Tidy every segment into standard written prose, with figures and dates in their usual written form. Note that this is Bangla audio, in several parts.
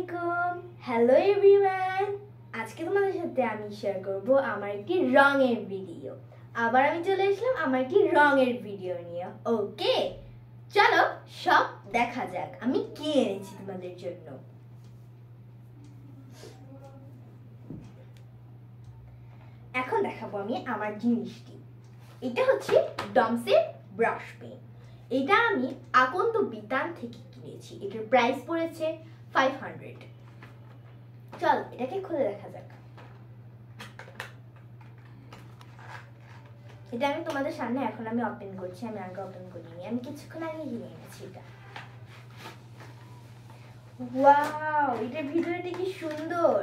আলাইকুম। Hello everyone. আজকে তোমাদের সাথে আমি শেয়ার করব আমার একটি রঙের ভিডিও। আবার আমি চলে আসলাম আমার একটি রঙের ভিডিও নিয়ে। ওকে, চলো সব দেখা যাক আমি কি এনেছি তোমাদের জন্য। এখন দেখাবো আমি আমার জিনিসটি। এটা হচ্ছে ডমসের ব্রাশ পেন। এটা আমি আকন্ত বিতান থেকে কিনেছি। এটার প্রাইস পড়েছে 500। চল এটাকে খুলে দেখা যাক। এটা আমি তোমাদের সামনে এখন আমি ওপেন করছি। আমি আগে ওপেন করিনি, আমি কিছুক্ষণ আগে কিনে এনেছি এটা। ওয়াও, এটার ভিতরটা কি সুন্দর।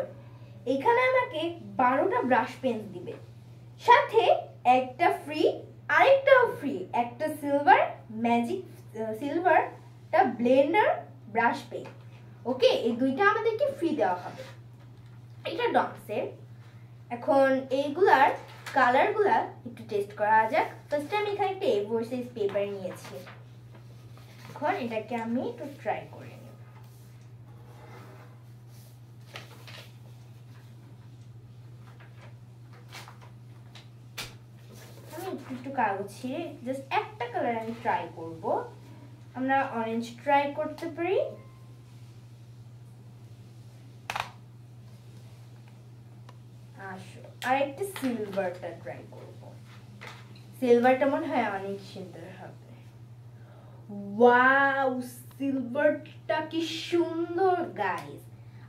এখানে আমাকে 12টা ব্রাশ পেন দিবে, সাথে একটা ফ্রি, আরেকটাও ফ্রি, একটা সিলভার ম্যাজিক সিলভারটা ব্লেন্ডার ব্রাশ পেন। ওকে, এই দুইটা আমাদেরকে ফ্রি দেওয়া হবে। এটা ডমসের। এখন এইগুলার কালারগুলা একটু টেস্ট করা যাক। ফার্স্টে আমি এখানে একটা A4 সাইজ পেপার নিয়েছি। এখন এটাকে আমি একটু ট্রাই করে নিই। আমি একটু কাগজ ছিঁড়ে জাস্ট একটা কালার আমি ট্রাই করব। আমরা অরেঞ্জ ট্রাই করতে পারি। আর একটা সিলভারটা ট্রাই করব। সিলভারটা মনে হয় অনেক সুন্দর হবে। ওয়াও, সিলভারটা কি সুন্দর গাইস।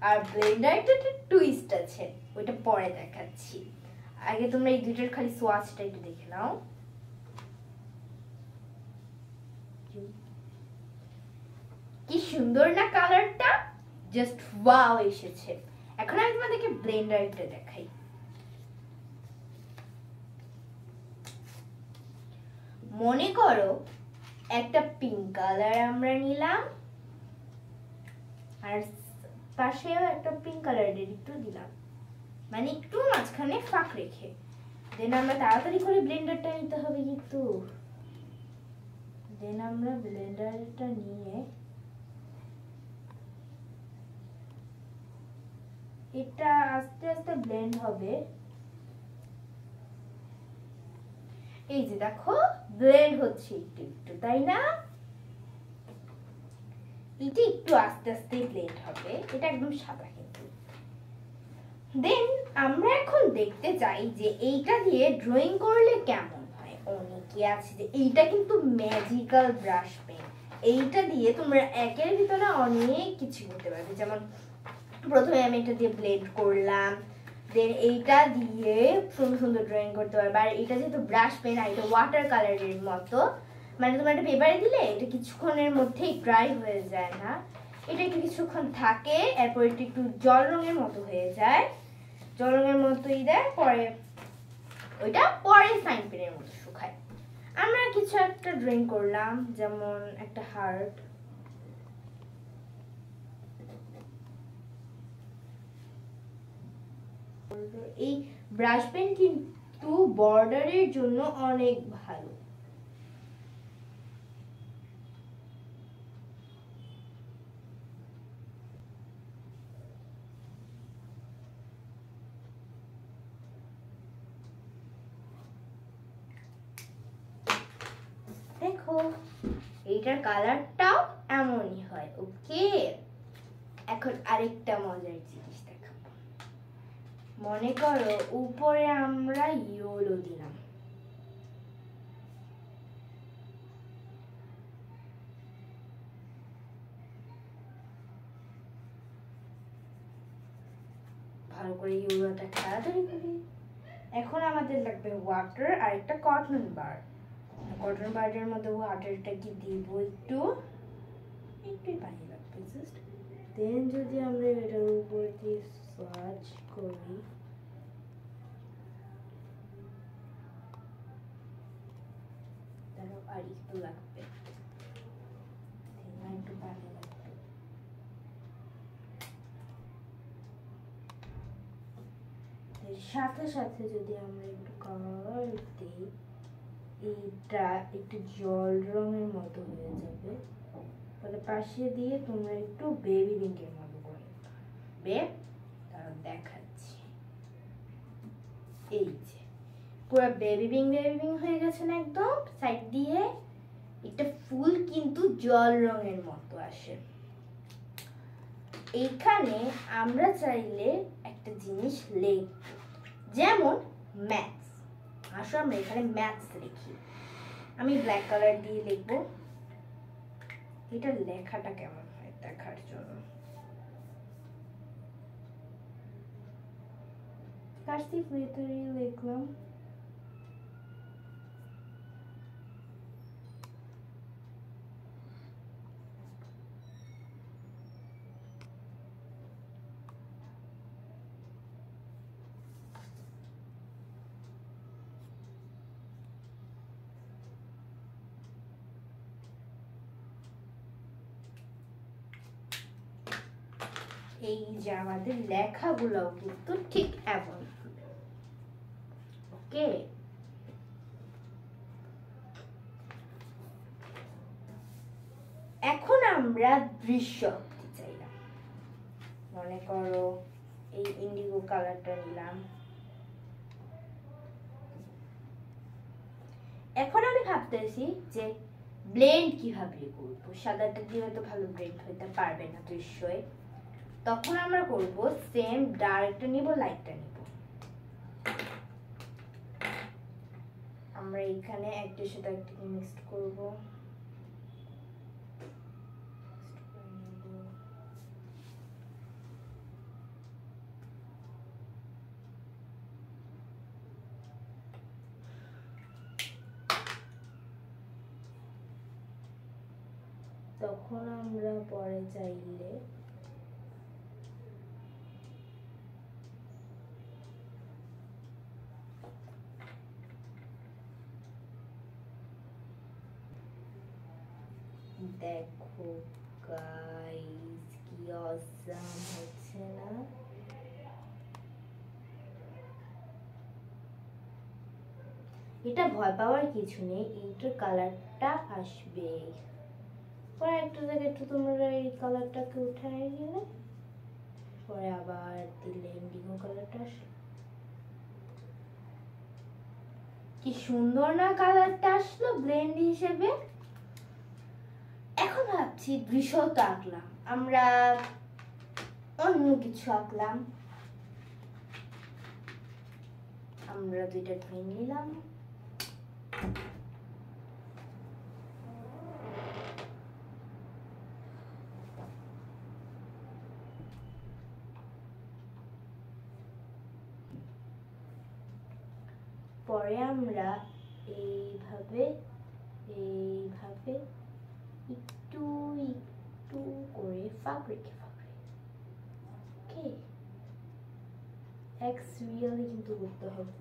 আর ব্লেন্ডারটা একটা টুইস্ট আছে, ওইটা পরে দেখাচ্ছি। আগে তোমরা এই দুইটার খালি সোয়াচটা একটু দেখে নাও। কি সুন্দর না কালারটা, জাস্ট ওয়াও এসেছে। এখন আমি তোমাদেরকে ব্লেন্ডারটা দেখাই। মনে করো একটা পিঙ্ক কালার আমরা নিলাম, আর পাশেও একটা পিঙ্ক কালারের একটু দিলাম, মানে একটু মাঝখানে ফাঁক রেখে। দেন আমরা তাড়াতাড়ি করে ব্লেন্ডারটা নিতে হবে কিন্তু। দেন আমরা ব্লেন্ডারটা নিয়ে এটা আস্তে আস্তে ব্লেন্ড হবে। এই যে দেখো ব্লেন্ড হচ্ছে একটু একটু, তাই না? এটা একটু আস্তে আস্তে ব্লেন্ড হবে, এটা একদম সাদা কিন্তু। দেন আমরা এখন দেখতে চাই যে এইটা দিয়ে ড্রয়িং করলে কেমন হয়। অনেকে আছে যে এইটা কিন্তু ম্যাজিক্যাল ব্রাশ পেন, এইটা দিয়ে তোমরা একের ভিতরে অনেক কিছু করতে পারবে। যেমন প্রথমে আমি এটা দিয়ে ব্লেন্ড করলাম, দেন এইটা দিয়ে সুন্দর সুন্দর ড্রয়িং করতে পারবে। আর এটা যেহেতু ব্রাশ পেন আর এটা ওয়াটার কালারের মতো, মানে তোমার একটা পেপারে দিলে এটা কিছুক্ষণের মধ্যেই ড্রাই হয়ে যায় না, এটা একটু কিছুক্ষণ থাকে, এরপর এটা একটু জল রঙের মতো হয়ে যায়, জল রঙের মতোই দেয়, পরে ওইটা পরে ফাইন পেনের মতো শুকায়। আমরা কিছু একটা ড্রয়িং করলাম, যেমন একটা হার্ট। এই ব্রাশ পেন কিন্তু বর্ডারের জন্য অনেক ভালো। দেখো এইটার কালারটাও এমনই হয়। ওকে, এখন আরেকটা মজার জিনিস দেখাবো। মনে করো উপরে আমরা ইয়েলো দিলাম, ভালো করে ইয়েলোটা তাড়াতাড়ি করি। এখন আমাদের লাগবে ওয়াটার আর একটা কটন বার। কটন বারের মধ্যে ওয়াটারটা কি দিব, একটু একটু পানি লাগবে জাস্ট। দেন যদি আমরা এটার উপর দিয়ে সার্চ করি, তারও আর একটু লাগবে, একটু পানি লাগবে। সাথে সাথে যদি আমরা একটু কালার দিই, এইটা একটু জল রঙের মতো হয়ে যাবে। পরে পাশে দিয়ে তোমরা একটু বেবি পিঙ্কের মতো করে। আসবে, তারা দেখাচ্ছি। এই যে পুরো বেবি বিং হয়ে গেছে না একদম সাইড দিয়ে। এটা ফুল কিন্তু জল রঙের মতো আসে। এইখানে আমরা চাইলে একটা জিনিস লিখব, যেমন ম্যাথস। আসো আমরা এখানে ম্যাথস লিখি। আমি ব্ল্যাক কালার দিয়ে লিখবো। এটা লেখাটা কেমন হয় দেখার জন্য কার্সিভ লেটারে লিখলাম। এই যে আমাদের লেখাগুলো কিন্তু ঠিক এমন হবে। ওকে, এখন আমরা দৃশ্য আঁকতে চাইলাম। মনে করো এই ইন্ডিগো কালারটা নিলাম। এখন আমি ভাবতেছি যে ব্লেন্ড কিভাবে করব। সাদাটা দিয়ে তো ভালো ব্লেন্ড হইতে পারবে না দৃশ্যে। তখন আমরা করব সেম ডার্কটা নিব, লাইটটা নিব। আমরা এখানে একটার সাথে একটাকে মিক্স করব। তখন আমরা পরে চাইলে দেখো গাইস কি অসাম হচ্ছে না? এটা ভয় পাওয়ার কিছু নেই, এইটার কালারটা আসবে। পরে একটা জায়গায় একটু তোমরা এই কালারটাকে উঠায় গেলে পরে আবার দিলে ইন্ডিগো কালারটা আসে। কি সুন্দর না কালারটা আসলো ব্লেন্ড হিসেবে। এখন ভাবছি দৃশ্য তো আঁকলাম, আমরা অন্য কিছু আঁকলাম। আমরা দুইটা ট্রেন নিলাম। পরে আমরা এইভাবে এইভাবে একটু একটু করে ফাঁক রেখে ওকে, এক্স রিয়েলি কিন্তু করতে হবে।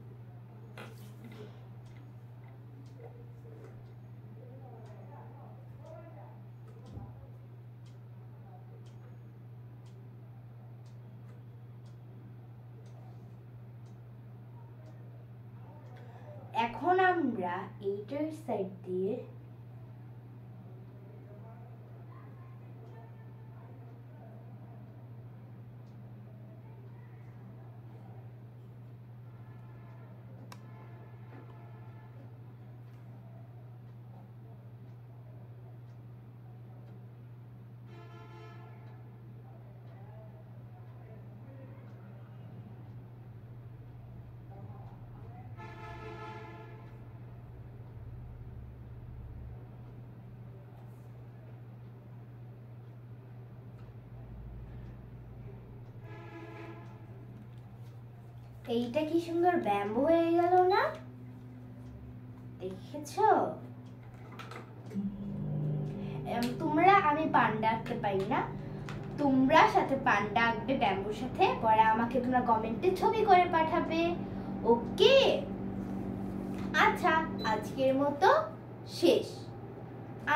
এখন আমরা এইটার সাইড দিয়ে এইটা কি সুন্দর ব্যাম্বো হয়ে গেল না? দেখেছো তোমরা? আমি পান্ডা আঁকতে পারি না, তোমরা সাথে পান্ডা আঁকবে ব্যাম্বুর সাথে, পরে আমাকে তোমরা কমেন্টে ছবি করে পাঠাবে। ওকে, আচ্ছা আজকের মতো শেষ।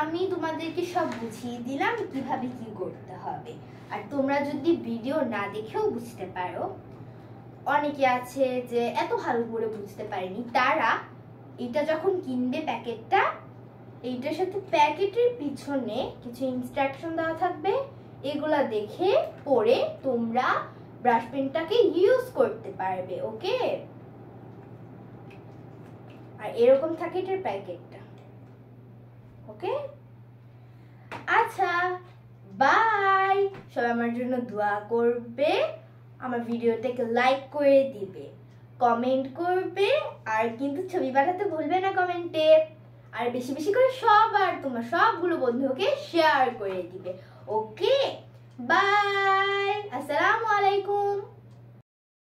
আমি তোমাদেরকে সব বুঝিয়ে দিলাম কিভাবে কি করতে হবে। আর তোমরা যদি ভিডিও না দেখেও বুঝতে পারো, অনেকে আছে যে এত ভালো করে বুঝতে পারেনি, তারা এটা যখন কিনবে প্যাকেটটা, এইটার সাথে প্যাকেটের পিছনে কিছু ইনস্ট্রাকশন দেওয়া থাকবে, এগুলা দেখে পড়ে তোমরা ব্রাশ পেনটাকে ইউজ করতে পারবে। ওকে, আর এরকম থাকে এটার প্যাকেটটা। ওকে, আচ্ছা বাই। সবাই আমার জন্য দোয়া করবে, আমার ভিডিওটাকে লাইক করে দিবে, কমেন্ট করবে, আর কিন্তু ছবি পাঠাতে ভুলবে না কমেন্টে। আর বেশি বেশি করে সবার তোমার সবগুলো বন্ধুকে শেয়ার করে দিবে। ওকে, বাই, আসসালামু আলাইকুম।